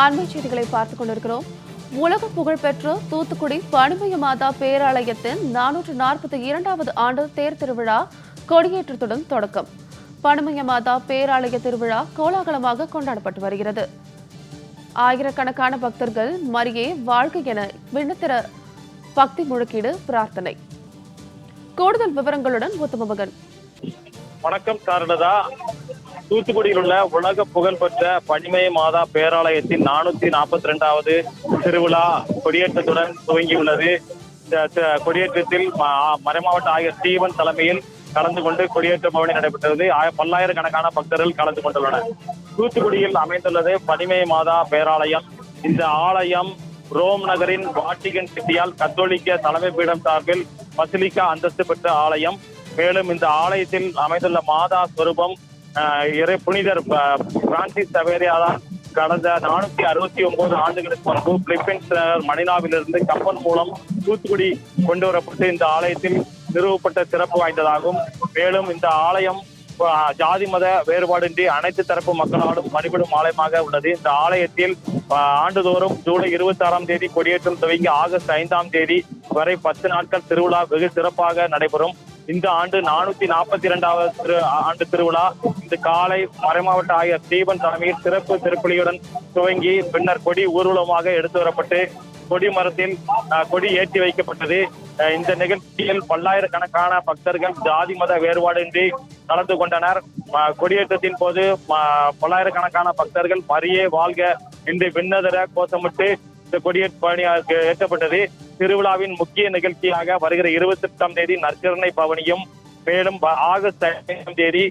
அண்மை செய்திகளை பார்த்துக் கொண்டிருக்கிறோம். உலக புகழ்பெற்ற தூத்துக்குடி பனிமய மாதா பேராலயத்தின் 442வது ஆண்டு தேர் திருவிழா கொடியேற்றத்துடன் தொடக்கம். பனிமய மாதா பேராலய திருவிழா கோலாகலமாக கொண்டாடப்பட்டு வருகிறது. ஆயிரக்கணக்கான பக்தர்கள் மரியே வாழ்க என விண்ணத்திர பக்தி முழக்கீடு பிரார்த்தனை. கூடுதல் விவரங்களுடன் உத்தமமகன். வணக்கம் சாரலதா. தூத்துக்குடியில் உள்ள உலக புகழ்பெற்ற பனிமய மாதா பேராலயத்தின் 442வது திருவிழா கொடியேற்றத்துடன் துவங்கியுள்ளது. கொடியேற்றத்தில் மறைமாவட்ட ஆயர் ஸ்டீவன் தலைமையில் கலந்து கொண்டு கொடியேற்ற பவனி நடைபெற்றது. பல்லாயிரக்கணக்கான பக்தர்கள் கலந்து கொண்டுள்ளனர். தூத்துக்குடியில் அமைந்துள்ளது பனிமய மாதா பேராலயம். இந்த ஆலயம் ரோம் நகரின் வாட்டிகன் சிட்டியால் கத்தோலிக்க தலைமை பீடம் சார்பில் பசிலிக்கா அந்தஸ்து பெற்ற ஆலயம். மேலும் இந்த ஆலயத்தில் அமைந்துள்ள மாதா ஸ்வரூபம் புனிதர் பிரான்சிஸ் சவேரியாதான் கடந்த 469 ஆண்டுகளுக்கு முன்பு பிலிப்பைன்ஸ் மணிலாவிலிருந்து கப்பல் மூலம் தூத்துக்குடி கொண்டு வரப்பட்டு இந்த ஆலயத்தில் நிறுவப்பட்ட சிறப்பு வாய்ந்ததாகும். மேலும் இந்த ஆலயம் ஜாதி மத வேறுபாடின்றி அனைத்து தரப்பு மக்களாலும் வழிபடும் ஆலயமாக உள்ளது. இந்த ஆலயத்தில் ஆண்டுதோறும் ஜூலை 26ஆம் தேதி கொடியேற்றம் துவங்கி ஆகஸ்ட் 5ஆம் தேதி வரை 10 நாட்கள் திருவிழா வெகு சிறப்பாக நடைபெறும். இந்த ஆண்டு 442வது ஆண்டு திருவிழா இந்த காலை மறைமாவட்ட ஆயர் ஸ்டீவன் தலைமையில் சிறப்பு திருப்பலியுடன் துவங்கி பின்னர் கொடி ஊர்வலமாக எடுத்து வரப்பட்டு கொடி மரத்தில் கொடி ஏற்றி வைக்கப்பட்டது. இந்த நிகழ்ச்சியில் பல்லாயிரக்கணக்கான பக்தர்கள் ஜாதி மத வேறுபாடின்றி கலந்து கொண்டனர். கொடியேற்றத்தின் போது பல்லாயிரக்கணக்கான பக்தர்கள் மரியே வாழ்க என்று விண்ணதர கோஷமிட்டு இந்த கொடியேற்ற பணி ஏற்றப்பட்டது. திருவிழாவின் முக்கிய நிகழ்ச்சியாக வருகிற 28ஆம் தேதி நற்கருணை பவனியும் மேலும் ஆகஸ்ட் 5ஆம் தேதி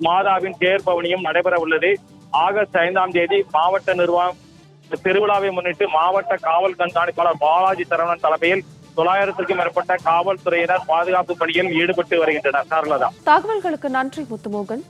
மாதாவின் தேர் பவனியும் நடைபெற உள்ளது. ஆகஸ்ட் 5ஆம் தேதி மாவட்ட நிர்வாகம் திருவிழாவை முன்னிட்டு மாவட்ட காவல் கண்காணிப்பாளர் பாலாஜி சரவணன் தலைமையில் 900க்கும் மேற்பட்ட காவல்துறையினர் பாதுகாப்பு பணியில் ஈடுபட்டு வருகின்றனர். தகவல்களுக்கு நன்றி முத்துமோகன்.